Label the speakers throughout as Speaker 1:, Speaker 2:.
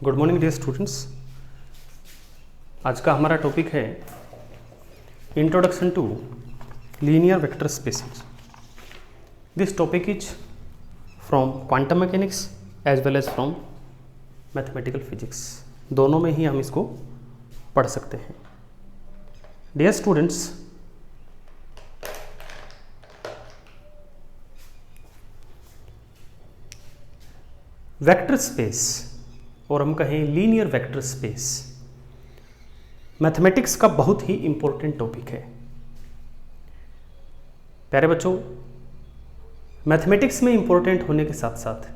Speaker 1: Good morning dear students. आज का हमारा टॉपिक है introduction to linear vector spaces. This topic is from quantum mechanics as well as from mathematical physics. दोनों में ही हम इसको पढ़ सकते हैं। डियर स्टूडेंट्स, वेक्टर स्पेस और हम कहें लीनियर वेक्टर स्पेस मैथमेटिक्स का बहुत ही इंपॉर्टेंट टॉपिक है। प्यारे बच्चों, मैथमेटिक्स में इंपॉर्टेंट होने के साथ साथ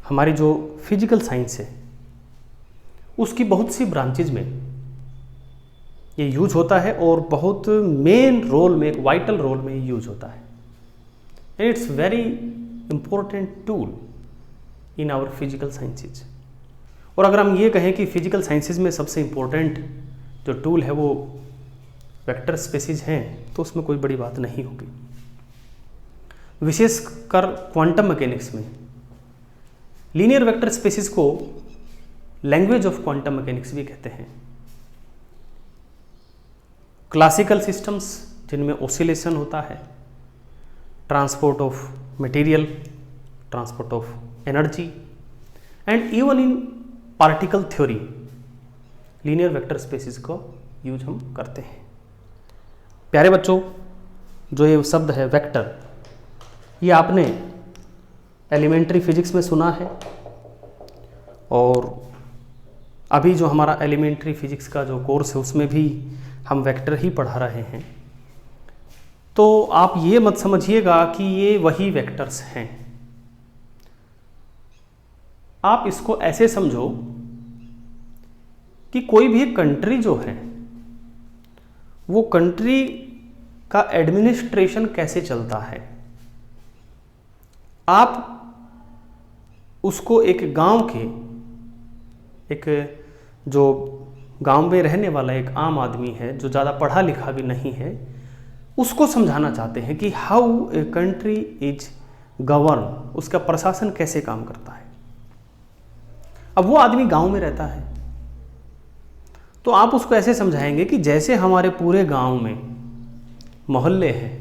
Speaker 1: हमारी जो फिजिकल साइंस है उसकी बहुत सी ब्रांचेज में ये यूज होता है और बहुत मेन रोल में, एक वाइटल रोल में यूज होता है। And it's very important tool in our physical sciences. और अगर हम ये कहें कि फिजिकल साइंसेज में सबसे इम्पोर्टेंट जो टूल है वो वेक्टर स्पेसेस हैं, तो उसमें कोई बड़ी बात नहीं होगी। विशेषकर क्वांटम मैकेनिक्स में लीनियर वेक्टर स्पेसेस को लैंग्वेज ऑफ क्वांटम मैकेनिक्स भी कहते हैं। क्लासिकल सिस्टम्स जिनमें ऑसिलेशन होता है, transport of material, transport of energy and even in particle theory, linear vector spaces को यूज हम करते हैं। प्यारे बच्चों, जो ये शब्द है वेक्टर, ये आपने एलिमेंट्री फिजिक्स में सुना है और अभी जो हमारा एलिमेंट्री फिजिक्स का जो कोर्स है उसमें भी हम वेक्टर ही पढ़ा रहे हैं। तो आप ये मत समझिएगा कि ये वही वेक्टर्स हैं। आप इसको ऐसे समझो कि कोई भी कंट्री जो है वो कंट्री का एडमिनिस्ट्रेशन कैसे चलता है। आप उसको एक गांव के, एक जो गांव में रहने वाला एक आम आदमी है जो ज़्यादा पढ़ा लिखा भी नहीं है, उसको समझाना चाहते हैं कि how a country is govern, उसका प्रशासन कैसे काम करता है। अब वो आदमी गांव में रहता है तो आप उसको ऐसे समझाएंगे कि जैसे हमारे पूरे गांव में मोहल्ले हैं,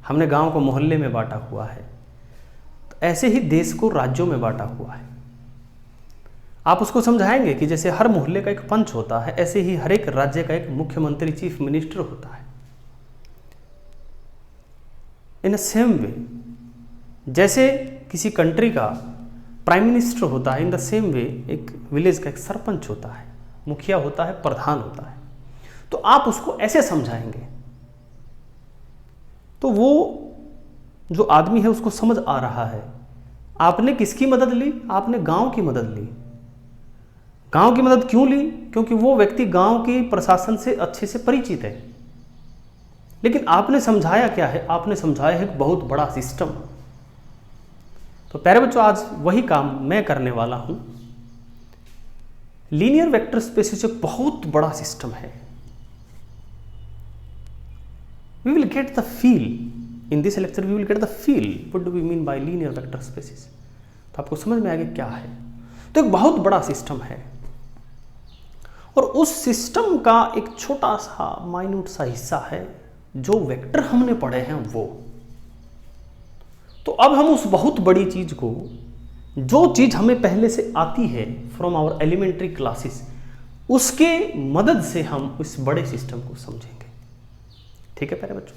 Speaker 1: हमने गांव को मोहल्ले में बांटा हुआ है, तो ऐसे ही देश को राज्यों में बांटा हुआ है। आप उसको समझाएंगे कि जैसे हर मोहल्ले का एक पंच होता है, ऐसे ही हर एक राज्य का एक मुख्यमंत्री, चीफ मिनिस्टर होता है। इन अ सेम वे, जैसे किसी कंट्री का प्राइम मिनिस्टर होता है, इन द सेम वे एक विलेज का एक सरपंच होता है, मुखिया होता है, प्रधान होता है। तो आप उसको ऐसे समझाएंगे तो वो जो आदमी है उसको समझ आ रहा है। आपने किसकी मदद ली? आपने गांव की मदद ली। गांव की मदद क्यों ली? क्योंकि वो व्यक्ति गांव की प्रशासन से अच्छे से परिचित है। लेकिन आपने समझाया क्या है? आपने समझाया है एक बहुत बड़ा सिस्टम। तो प्यारे बच्चों, आज वही काम मैं करने वाला हूं। लीनियर वेक्टर स्पेसेस एक बहुत बड़ा सिस्टम है। We will get the feel in this lecture, we will get the feel what do we mean by linear vector spaces. तो आपको समझ में आ गया क्या है। तो एक बहुत बड़ा सिस्टम है और उस सिस्टम का एक छोटा सा माइन्यूट सा हिस्सा है जो वेक्टर हमने पढ़े हैं वो। तो अब हम उस बहुत बड़ी चीज को, जो चीज हमें पहले से आती है फ्रॉम आवर एलिमेंट्री क्लासेस, उसके मदद से हम इस बड़े सिस्टम को समझेंगे। ठीक है प्यारे बच्चों।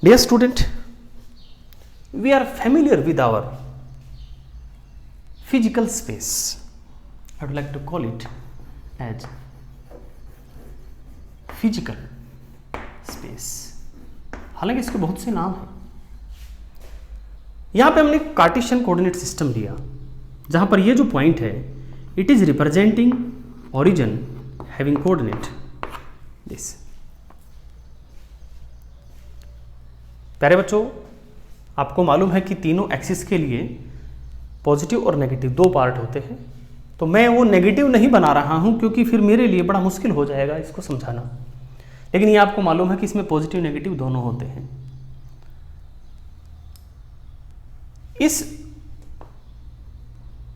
Speaker 1: Dear student, we are familiar with our physical space. I would like to call it as physical space. हालांकि इसके बहुत से नाम हैं। यहां पे हमने कार्टेशियन कोऑर्डिनेट सिस्टम लिया, जहां पर ये जो पॉइंट है, it is representing origin having coordinate this. प्यारे बच्चों, आपको मालूम है कि तीनों एक्सिस के लिए पॉजिटिव और नेगेटिव दो पार्ट होते हैं। तो मैं वो नेगेटिव नहीं बना रहा हूं क्योंकि फिर मेरे लिए बड़ा मुश्किल हो जाएगा इसको समझाना। लेकिन ये आपको मालूम है कि इसमें पॉजिटिव नेगेटिव दोनों होते हैं। इस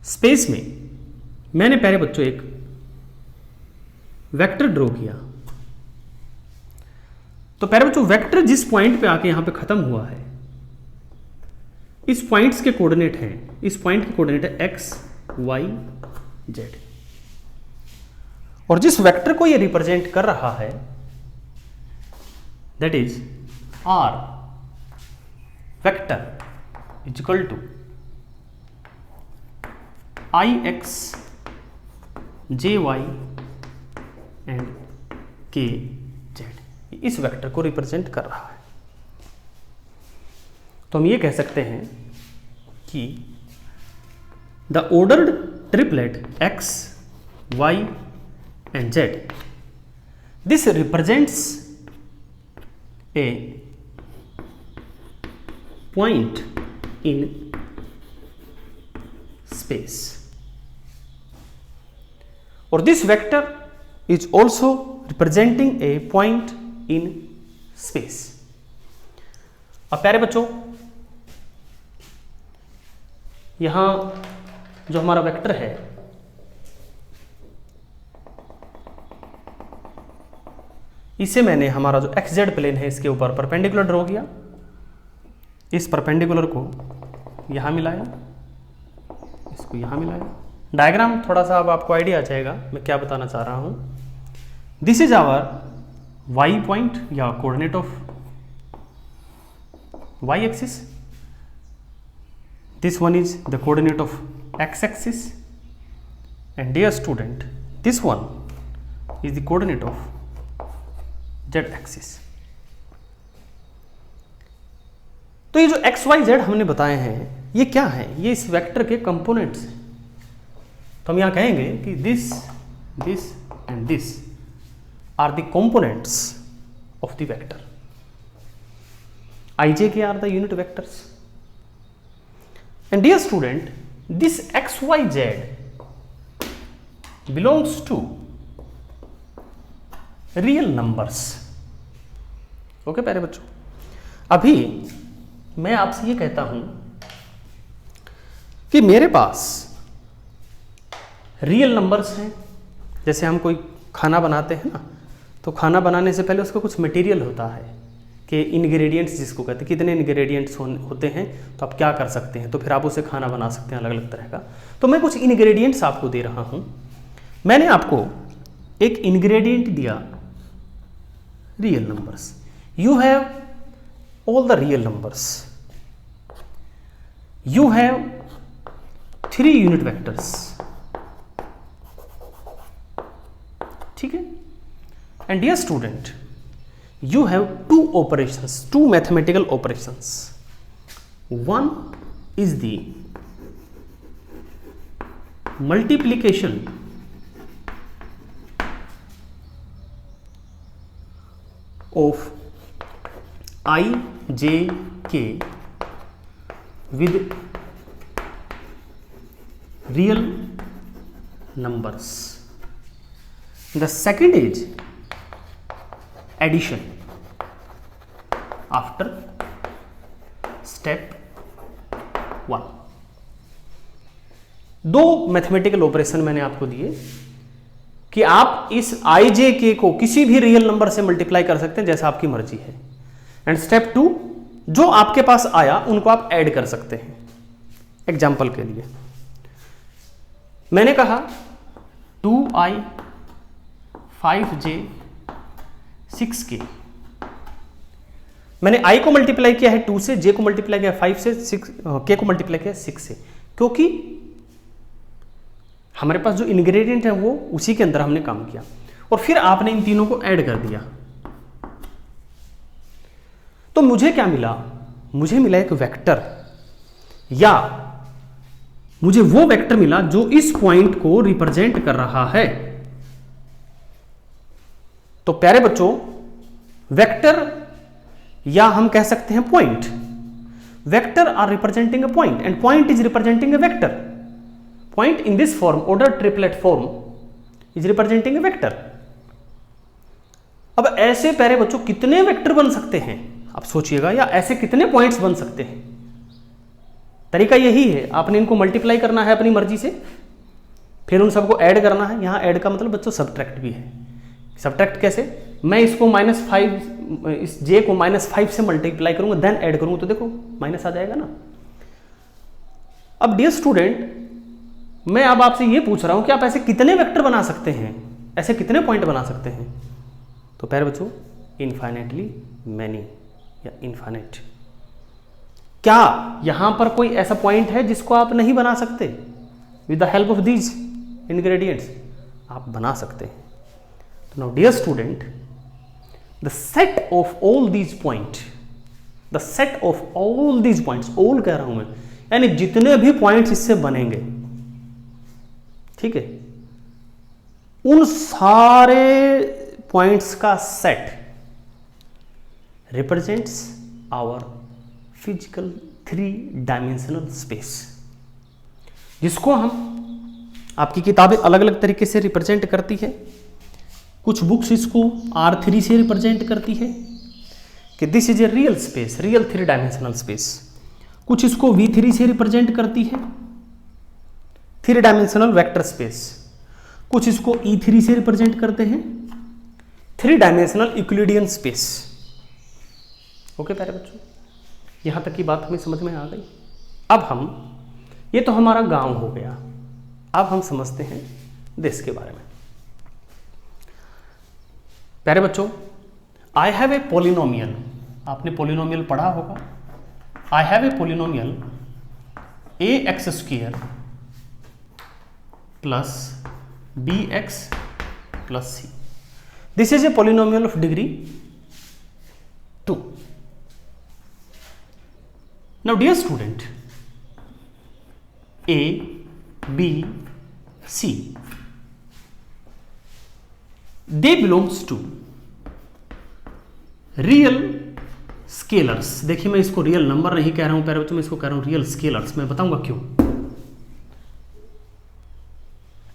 Speaker 1: स्पेस में मैंने प्यारे बच्चों एक वेक्टर ड्रॉ किया। तो प्यारे बच्चों वेक्टर जिस पॉइंट पे आके यहां पे खत्म हुआ है, इस पॉइंट्स के कोऑर्डिनेट हैं, इस पॉइंट के कोऑर्डिनेट है एक्स वाई जेड, और जिस वेक्टर को ये रिप्रेजेंट कर रहा है that is R vector is equal to I X J Y and K Z, इस वेक्टर को रिप्रेजेंट कर रहा है। तो हम ये कह सकते हैं कि the ordered triplet x, y and z, this represents a point in space, or this vector is also representing a point in space। अब प्यारे बच्चों यहां जो हमारा वेक्टर है इसे मैंने हमारा जो एक्स जेड प्लेन है इसके ऊपर परपेंडिकुलर ड्रॉ किया, इस परपेंडिकुलर को यहां मिलाया, इसको यहां मिलाया। डायग्राम थोड़ा सा अब आपको आइडिया आ जाएगा मैं क्या बताना चाह रहा हूं। This is our y point या coordinate of y axis, this one is the coordinate of x axis, and dear student this one is the coordinate of z axis। तो ये जो x y z हमने बताए हैं ये क्या है, ये इस वेक्टर के कंपोनेंट्स हैं। तो हम यहां कहेंगे कि this and this are the components of the vector. ijk are the unit vectors, and dear student this xyz belongs to real numbers। Okay प्यारे बच्चों, अभी मैं आपसे ये कहता हूं कि मेरे पास रियल नंबर्स हैं। जैसे हम कोई खाना बनाते हैं ना, तो खाना बनाने से पहले उसका कुछ मटेरियल होता है कि इंग्रेडिएंट्स जिसको कहते हैं, कितने इंग्रेडिएंट्स होते हैं तो आप क्या कर सकते हैं, तो फिर आप उसे खाना बना सकते हैं अलग अलग तरह का। तो मैं कुछ इंग्रेडिएंट्स आपको दे रहा हूं। मैंने आपको एक इंग्रेडिएंट दिया real numbers, you have all the real numbers, you have 3 unit vectors, ठीक है। And dear student you have 2 operations, 2 mathematical operations। One is the multiplication of I, J, K with real numbers। The second is addition after step 1। 2 mathematical operation मैंने आपको दिए कि आप इस आई जे के को किसी भी रियल नंबर से मल्टीप्लाई कर सकते हैं जैसा आपकी मर्जी है। एंड स्टेप 2 जो आपके पास आया उनको आप ऐड कर सकते हैं। एग्जाम्पल के लिए मैंने कहा 2i 5j 6k, मैंने i को मल्टीप्लाई किया है 2 से, j को मल्टीप्लाई किया 5 से, 6 k को मल्टीप्लाई किया 6 से, क्योंकि हमारे पास जो इंग्रेडिएंट है वो उसी के अंदर हमने काम किया। और फिर आपने इन तीनों को ऐड कर दिया तो मुझे क्या मिला, मुझे मिला एक वेक्टर, या मुझे वो वेक्टर मिला जो इस पॉइंट को रिप्रेजेंट कर रहा है। तो प्यारे बच्चों वेक्टर या हम कह सकते हैं point, vector are representing a point and point is representing a vector. Point in this form, order triplet form, is representing a vector. अब ऐसे प्यारे बच्चों कितने वेक्टर बन सकते हैं आप सोचिएगा, या ऐसे कितने पॉइंट्स बन सकते हैं। तरीका यही है, आपने इनको मल्टीप्लाई करना है अपनी मर्जी से, फिर उन सबको ऐड करना है। यहाँ ऐड का मतलब बच्चों सब्ट्रैक्ट भी है। सब्ट्रैक्ट कैसे? मैं इसको -5, इस j को -5 से मल्टीप्लाई करूंगा, देन ऐड करूंगा, तो देखो माइनस आ जाएगा ना। अब डियर स्टूडेंट, मैं अब आपसे ये पूछ रहा हूं कि आप ऐसे कितने वेक्टर बना सकते हैं, ऐसे कितने पॉइंट बना सकते हैं? तो प्यारे बच्चों, इनफाइनेटली मैनी या इनफाइनेट। क्या यहां पर कोई ऐसा पॉइंट है जिसको आप नहीं बना सकते? With the help of these ingredients आप बना सकते हैं। तो now dear student, the set of all these point, the set of all these points, all कह रहा हूं मैं, यानी जितने भी पॉइंट्स इससे बनेंगे, ठीक है, उन सारे पॉइंट्स का set represents our physical 3 dimensional space, जिसको हम, आपकी किताबें अलग अलग तरीके से रिप्रेजेंट करती है। कुछ बुक्स इसको R3 से रिप्रेजेंट करती है कि this is a real space, real 3 dimensional space. कुछ इसको V3 से रिप्रेजेंट करती है, 3 डायमेंशनल वेक्टर स्पेस। कुछ इसको E3 से रिप्रेजेंट करते हैं, 3 डायमेंशनल यूक्लिडियन स्पेस। ओके प्यारे बच्चों, यहां तक की बात हमें समझ में आ गई। अब हम, ये तो हमारा गांव हो गया, अब हम समझते हैं देश के बारे में। प्यारे बच्चों, आई हैव ए पोलिनोमियल, आपने पोलिनोमियल पढ़ा होगा। I have a polynomial ax² plus bx plus c। This is a polynomial of degree 2। Now dear student, a b c they belongs to real scalars. देखिए, मैं इसको real number नहीं कह रहा हूं प्यारे बच्चों, मैं इसको कह रहा हूं रियल स्केलर्स। मैं बताऊंगा क्यों।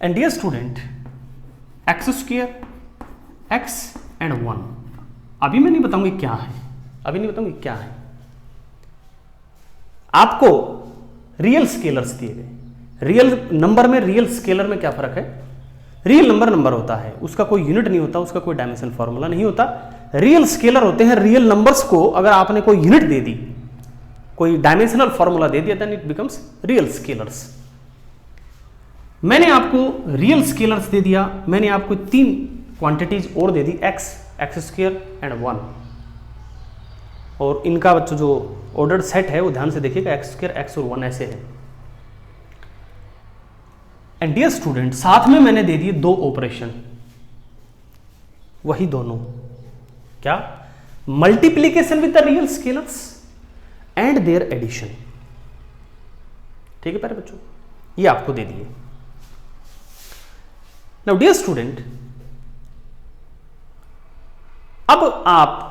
Speaker 1: And dear student, x² x and 1, अभी मैं नहीं बताऊंगी क्या है, अभी नहीं बताऊंगी क्या है। आपको रियल स्केलर्स दिए गए। रियल नंबर में, रियल स्केलर में क्या फर्क है? रियल नंबर नंबर होता है, उसका कोई यूनिट नहीं होता, उसका कोई डायमेंशन फॉर्मूला नहीं होता। रियल स्केलर होते हैं रियल नंबर्स को अगर आपने कोई यूनिट दे दी, कोई डायमेंशनल फॉर्मूला दे दिया, then it becomes real scalars. मैंने आपको रियल स्केलर्स दे दिया, मैंने आपको 3 क्वांटिटीज और दे दी, x² एंड 1। और इनका बच्चों जो ऑर्डर्ड सेट है वो ध्यान से देखिएगा, x² x और 1 ऐसे है। एंड डियर स्टूडेंट, साथ में मैंने दे दिए 2 ऑपरेशन, वही दोनों क्या? Multiplication with the real scalars and their addition. ठीक है प्यारे बच्चों, ये आपको दे दिए। नाउ डियर स्टूडेंट, अब आप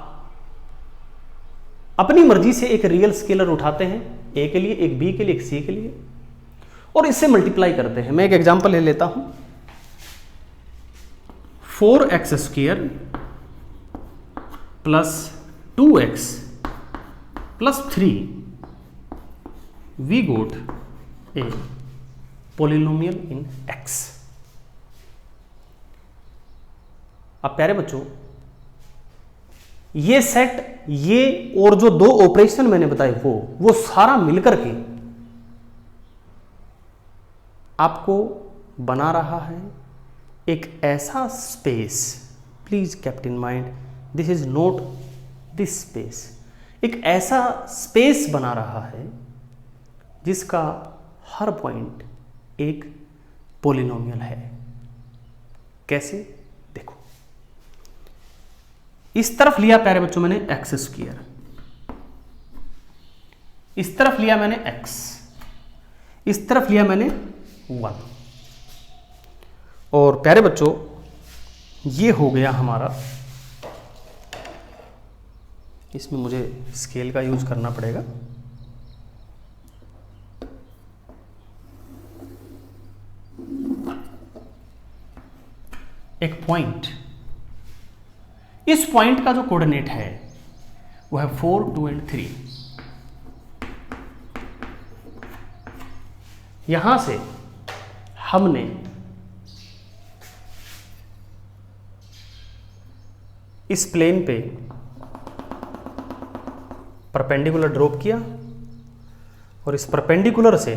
Speaker 1: अपनी मर्जी से एक रियल स्केलर उठाते हैं, ए के लिए, एक बी के लिए, एक सी के लिए, और इससे मल्टीप्लाई करते हैं। मैं एक एग्जांपल ले लेता हूं, 4x² plus 2x plus 3 we got a polynomial in x। अब प्यारे बच्चों, ये सेट, ये और जो 2 ऑपरेशन मैंने बताए वो सारा मिलकर के आपको बना रहा है एक ऐसा space. Please keep in mind, this is not this space. एक ऐसा स्पेस बना रहा है जिसका हर पॉइंट एक पोलिनोमियल है। कैसे? देखो, इस तरफ लिया प्यारे बच्चों मैंने x², इस तरफ लिया मैंने x, इस तरफ लिया मैंने 1। और प्यारे बच्चों, ये हो गया हमारा, इसमें मुझे स्केल का यूज करना पड़ेगा। एक पॉइंट, इस पॉइंट का जो कोऑर्डिनेट है वो है 4, 2 एंड 3। यहां से हमने इस प्लेन पे परपेंडिकुलर ड्रॉप किया और इस परपेंडिकुलर से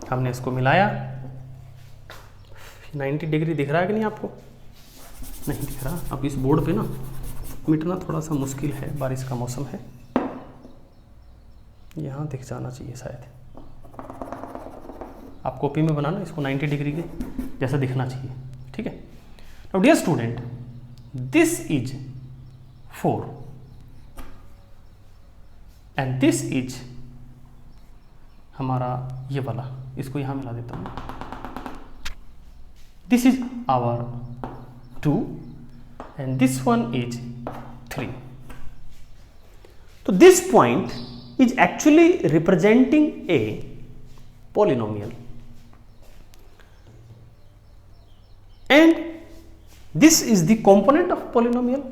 Speaker 1: हमने इसको मिलाया। 90 डिग्री दिख रहा है कि नहीं आपको? नहीं दिख रहा। अब इस बोर्ड पे ना मिटना थोड़ा सा मुश्किल है, बारिश का मौसम है। यहाँ दिख जाना चाहिए शायद। आप कॉपी में बनाना इसको 90 डिग्री के जैसा दिखना चाहिए, ठीक है। Now dear student, this is 4 and this is हमारा ये वाला, इसको यहां मिला देता हूं। This is our 2 and this one is 3. तो this point is actually representing a polynomial, and this is the component of polynomial.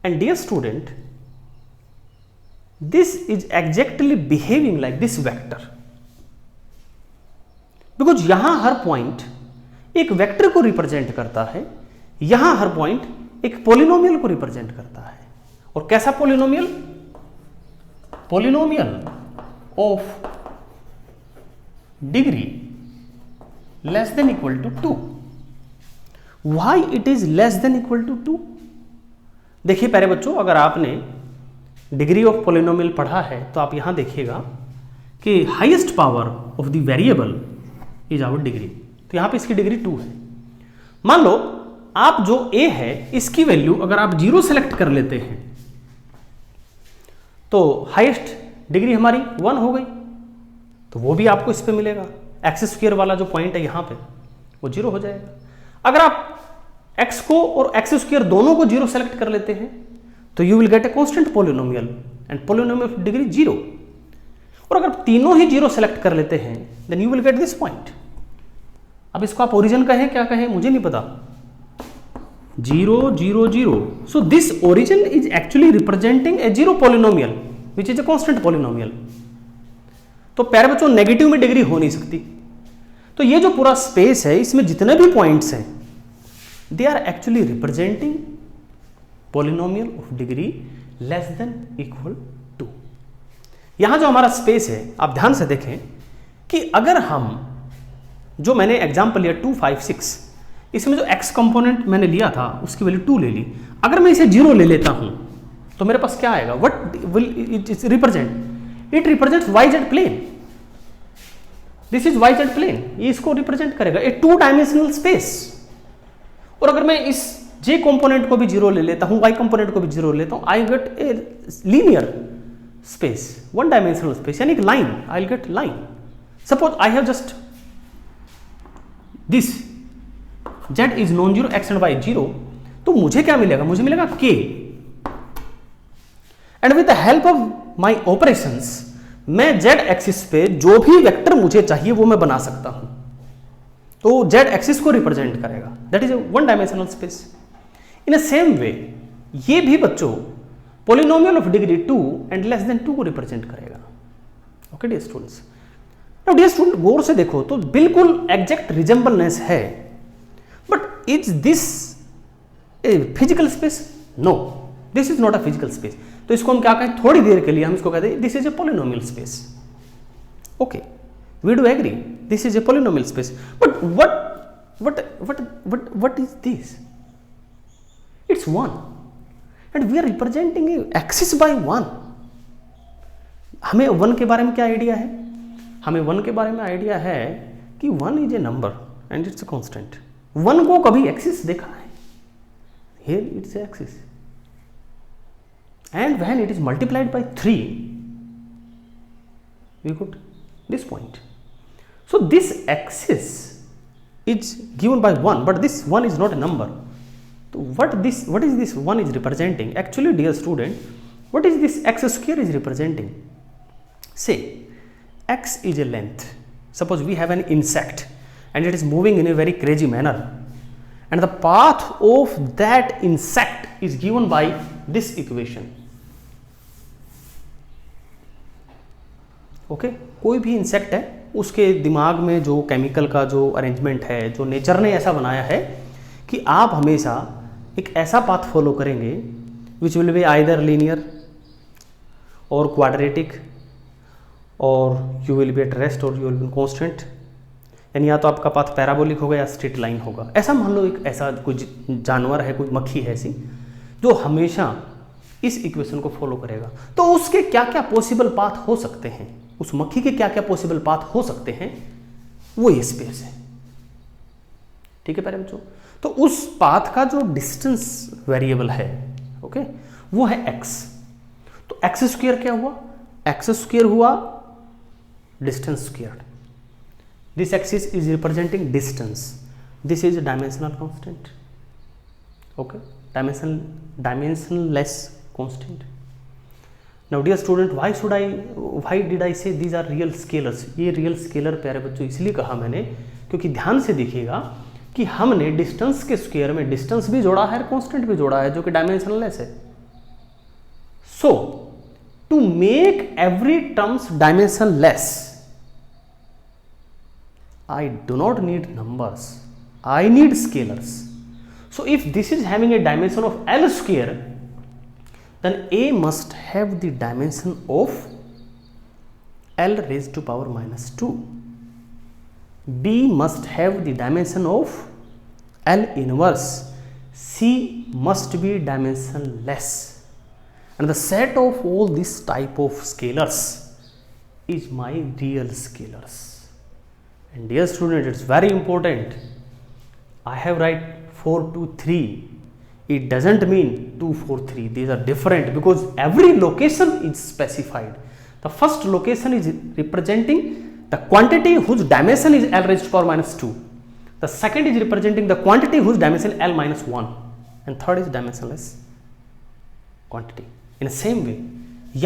Speaker 1: And dear student, this is exactly behaving like this vector, because यहां हर point एक vector को represent करता है, यहां हर point एक पॉलिनोमियल को रिप्रेजेंट करता है। और कैसा polynomial? Polynomial of degree less than equal to 2। Why it is less than equal to 2? देखिए प्यारे बच्चों, अगर आपने डिग्री ऑफ पॉलिनोमियल पढ़ा है तो आप यहां देखिएगा कि highest power of the variable is our degree. तो यहां पे इसकी डिग्री 2 है। मान लो आप जो a है इसकी वैल्यू अगर आप 0 सेलेक्ट कर लेते हैं तो हाईएस्ट डिग्री हमारी 1 हो गई, तो वो भी आपको इस पे मिलेगा। एक्स स्क्वायर वाला जो पॉइंट है यहां पे वो 0 हो जाएगा। अगर आप x को और एक्स स्क्वायर दोनों को 0 सेलेक्ट कर लेते हैं तो you will gate a constant polynomial and polynomial of degree 0। और अगर तीनों ही 0 सेलेक्ट कर लेते हैं then you will get this point. अब इसको आप ओरिजिन कहें क्या कहें मुझे नहीं पता। 0 0 0, so this origin is actually representing a zero polynomial which is a constant polynomial। तो प्यारे बच्चों नेगेटिव में डिग्री हो नहीं सकती। तो ये जो पूरा स्पेस है इसमें जितने भी पॉइंट्स हैं they are actually representing polynomial of degree less than equal to. यहां जो हमारा स्पेस है आप ध्यान से देखें कि अगर हम जो मैंने एग्जाम्पल लिया 2 5 6, इसमें जो x कंपोनेंट मैंने लिया था उसकी वैल्यू 2 ले ली। अगर मैं इसे 0 ले लेता हूं तो मेरे पास क्या आएगा? What will it represent? It represents yz plane. This is yz plane, ये इसको रिप्रेजेंट करेगा, ए 2 डायमेंशनल स्पेस। और अगर मैं इस j कंपोनेंट को भी 0 ले लेता हूं, y कंपोनेंट को भी 0 ले लेता हूं, I get a linear space, 1 dimensional space, यानी कि line. I get line. Suppose I have just this z is non zero, x and y 0, तो मुझे क्या मिलेगा? मुझे मिलेगा k। And with the help of my operations मैं z axis पे जो भी वेक्टर मुझे चाहिए वो मैं बना सकता हूं। तो z एक्सिस को रिप्रेजेंट करेगा, that is a 1 dimensional space. In a same way ये भी बच्चों polynomial of degree 2 and less than 2 को रिप्रेजेंट करेगा। Okay dear students, now dear student गौर से देखो तो बिल्कुल एग्जैक्ट रिजेंबलनेस है। But is this a physical space? No, this is not a physical space. तो इसको हम क्या कहें? थोड़ी देर के लिए हम इसको कहते हैं this is a polynomial space. Okay, we do agree. This is a polynomial space. But what is this? It's 1, and we are representing a axis by 1. हमें 1 के बारे में क्या आइडिया है? हमें 1 के बारे में आइडिया है कि 1 is a number and it's a constant. 1 को कभी एक्सिस देखा है? Here it's axis, and when it is multiplied by 3 we got this point. So this axis is given by 1, but this 1 is not a number. So what is this 1 is representing? Actually dear student, what is this x square is representing? Say x is a length. Suppose we have an insect and it is moving in a very crazy manner, and the path of that insect is given by this equation. Okay, कोई भी insect है उसके दिमाग में जो chemical का जो arrangement है, जो नेचर ने ऐसा बनाया है कि आप हमेशा एक ऐसा पाथ फॉलो करेंगे which will be either linear और क्वाड्रेटिक और you will be at rest और यू विल बी कॉन्स्टेंट, यानी या तो आपका पाथ पैराबोलिक होगा या स्ट्रेट लाइन होगा। ऐसा मान लो एक ऐसा कोई जानवर है, कोई मक्खी है ऐसी जो हमेशा इस इक्वेशन को फॉलो करेगा, तो उसके क्या क्या पॉसिबल पाथ हो सकते हैं, उस मक्खी के क्या क्या पॉसिबल पाथ हो सकते हैं, वो ये स्पेस है। ठीक है प्यारे बच्चों, तो उस पाथ का जो डिस्टेंस वेरिएबल है, ओके, वो है x। तो एक्स स्क्वायर क्या हुआ, एक्स स्क्वायर हुआ distance square. This axis is representing distance, this is dimensional constant, okay, dimensionless constant. Now dear student, why did I say these are real scalars? ये real scalar प्यारे बच्चों इसलिए कहा मैंने क्योंकि ध्यान से देखिएगा कि हमने डिस्टेंस के स्क्वायर में डिस्टेंस भी जोड़ा है और कांस्टेंट भी जोड़ा है जो कि डायमेंशनलेस है। So to make every terms dimensionless I do not need numbers, I need scalars. So if this is having a dimension of L square, then A must have the dimension of L raised to power minus 2. B must have the dimension of L inverse. C must be dimensionless. And the set of all this type of scalars is my real scalars. And dear student, it's very important. I have write 4 2 3. It doesn't mean 2 4 3. These are different because every location is specified. The first location is representing the quantity whose dimension is L raised to power minus 2. The second is representing the quantity whose dimension L minus 1. And third is dimensionless quantity. In the same way,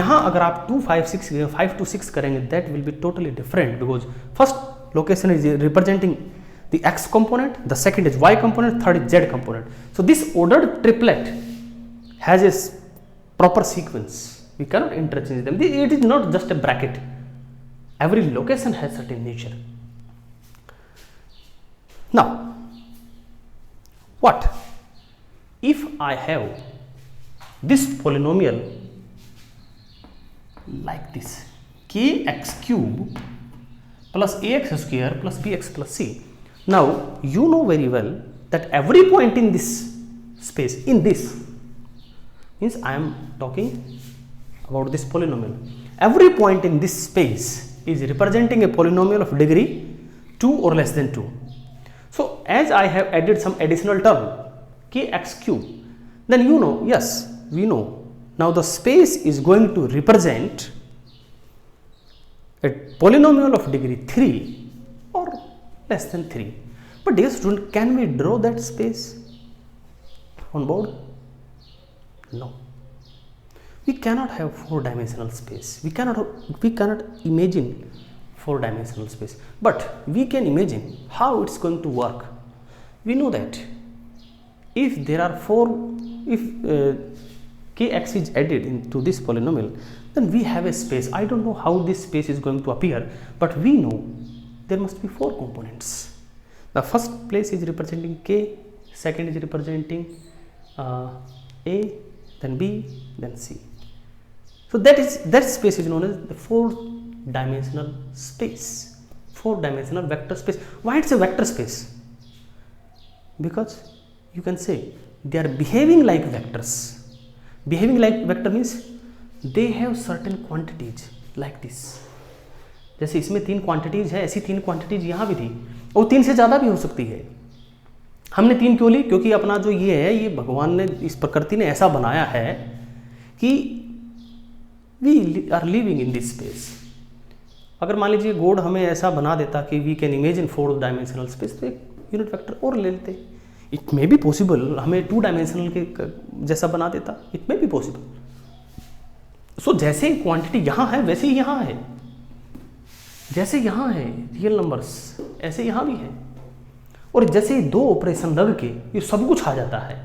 Speaker 1: यहाँ अगर आप 2 5 6 5 to 6 करेंगे, that will be totally different because first location is representing the x component, the second is y component, third is z component. So this ordered triplet has a proper sequence. We cannot interchange them. It is not just a bracket. Every location has certain nature. Now, what if I have this polynomial like this, kx cube plus ax square plus bx plus c. Now you know very well that every point in this space, in this means I am talking about this polynomial, every point in this space is representing a polynomial of degree 2 or less than 2. So as I have added some additional term kx cube, then you know, yes, we know now the space is going to represent a polynomial of degree 3 or less than 3. But dear student, can we draw that space on board? No. We cannot have 4-dimensional space. We cannot imagine 4-dimensional space. But we can imagine how it's going to work. We know that if there are kx is added into this polynomial, then we have a space. I don't know how this space is going to appear, but we know there must be 4 components. The first place is representing k, second is representing a, then b, then c. So that space is known as the 4-dimensional space, 4-dimensional vector space. Why it's a vector space? Because you can say they are behaving like vectors. Behaving like vector means they have certain quantities like this. जैसे इसमें 3 quantities है, ऐसी 3 quantities यहाँ भी थी और 3 से ज़्यादा भी हो सकती है। हमने 3 क्यों ली? क्योंकि अपना जो ये है, ये भगवान ने, इस प्रकृति ने ऐसा बनाया है कि we are living in this space. अगर मान लीजिए गॉड हमें ऐसा बना देता कि we can imagine four dimensional space, तो एक यूनिट वेक्टर और ले लेते। इट मे बी पॉसिबल, हमें 2-डायमेंशनल के जैसा बना देता, इट मे बी पॉसिबल। सो जैसे क्वांटिटी यहाँ है वैसे ही यहाँ है, जैसे यहाँ है रियल नंबर्स ऐसे यहाँ भी है, और जैसे 2 ऑपरेशन लग के ये सब कुछ आ जाता है।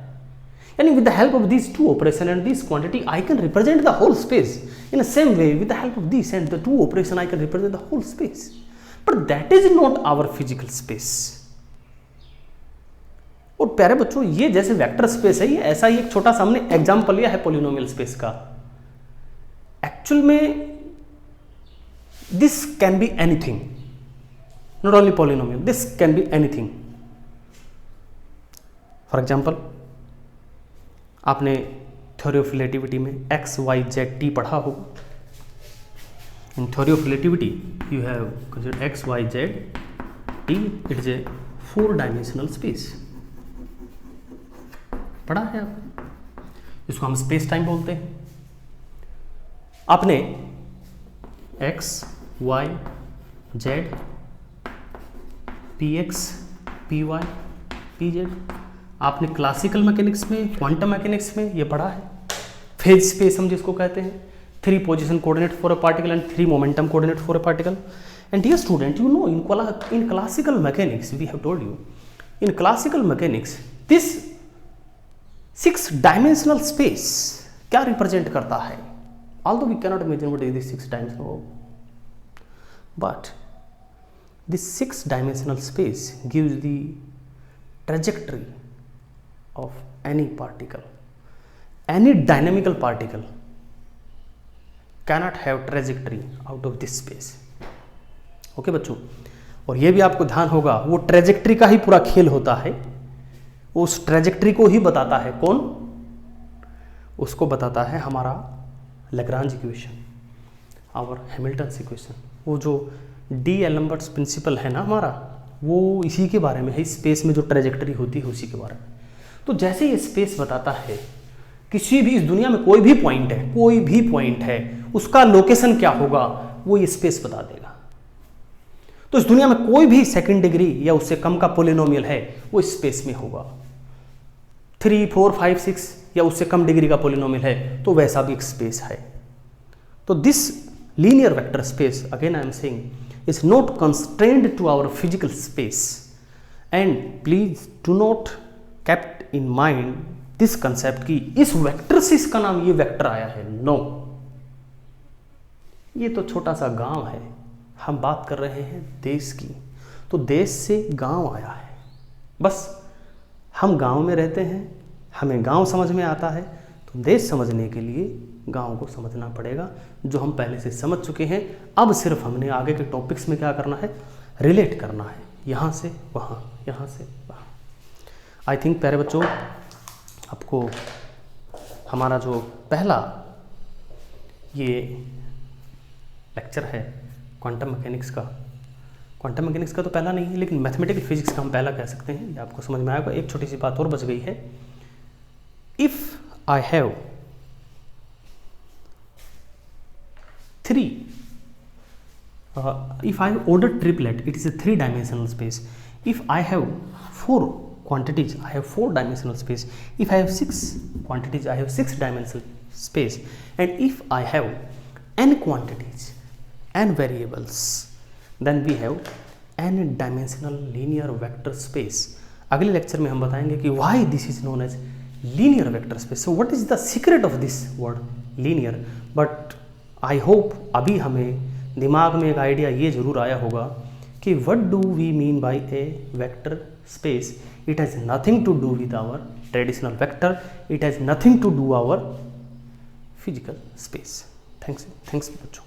Speaker 1: And with the help of these two operation and this quantity, I can represent the whole space. In the same way, with the help of this and the two operation, I can represent the whole space. But that is not our physical space. और प्यारे बच्चों, ये जैसे vector space है, ये ऐसा ही एक छोटा सा हमने एग्जाम्पल लिया है पॉलिनोमियल स्पेस का. एक्चुअल में this can be anything, not only polynomial, this can be anything. For example, आपने थ्योरी ऑफ रिलेटिविटी में एक्स वाई जेड टी पढ़ा होगा. In theory of relativity you have considered X Y Z T, it is a 4 dimensional space. पढ़ा है आपने, इसको हम space time बोलते हैं. आपने X Y Z P X P Y P Z आपने क्लासिकल मैकेनिक्स में, क्वांटम मैकेनिक्स में ये पढ़ा है. फेज स्पेस हम जिसको कहते हैं, 3 position coordinate for a particle and 3 momentum coordinate for a particle. And dear student, you know in classical mechanics we have told you, in classical mechanics this 6 dimensional space क्या represent करता है? Although we cannot imagine what is this 6 dimensional, but this 6 dimensional space gives the trajectory of any particle. Any dynamical particle cannot have trajectory out of this space. Okay बच्चों, और ये भी आपको ध्यान होगा, वो ट्रेजेक्ट्री का ही पूरा खेल होता है. उस ट्रेजेक्ट्री को ही बताता है कौन? उसको बताता है हमारा Lagrange equation, our Hamilton's equation. वो जो डी एलम्बर्ट्स प्रिंसिपल है ना हमारा, वो इसी के बारे में है. स्पेस में जो ट्रेजेक्टरी होती है उसी के बारे में. तो जैसे ये स्पेस बताता है, किसी भी इस दुनिया में कोई भी पॉइंट है, कोई भी पॉइंट है, उसका लोकेशन क्या होगा वो ये स्पेस बता देगा. तो इस दुनिया में कोई भी सेकंड डिग्री या उससे कम का पोलिनोमियल है वो इस स्पेस में होगा. 3, 4, 5, 6 या उससे कम डिग्री का पोलिनोमियल है तो वैसा भी एक स्पेस है. तो this linear vector space, again I am saying, is not constrained to our physical space. And please do not kept in mind this concept कि इस वेक्टर से इसका नाम ये वेक्टर आया है. नो, ये तो छोटा सा गांव है, हम बात कर रहे हैं देश की. तो देश से गांव आया है, बस हम गांव में रहते हैं, हमें गांव समझ में आता है. तो देश समझने के लिए गांव को समझना पड़ेगा, जो हम पहले से समझ चुके हैं. अब सिर्फ हमने आगे के टॉपिक्स में क्या करना है, रिलेट करना है, यहाँ से वहाँ, यहाँ से वहाँ. आई थिंक प्यारे बच्चों, आपको हमारा जो पहला ये लेक्चर है क्वांटम मैकेनिक्स का, क्वांटम मैकेनिक्स का तो पहला नहीं है, लेकिन मैथमेटिकल फिजिक्स का हम पहला कह सकते हैं, ये आपको समझ में आएगा. एक छोटी सी बात और बच गई है. If I have 3, if I have ordered triplet, it is a 3-dimensional space. If I have 4 quantities, I have 4-dimensional space. If I have 6 quantities, I have 6-dimensional space. And if I have n quantities, n variables, then we have n-dimensional linear vector space. अगले lecture में हम बताएंगे कि why this is known as linear vector space. So what is the secret of this word linear? But I hope अभी हमें दिमाग में एक आइडिया ये जरूर आया होगा कि what do we mean by a vector space. It has nothing to do with our traditional vector, it has nothing to do our physical space. Thanks बच्चों.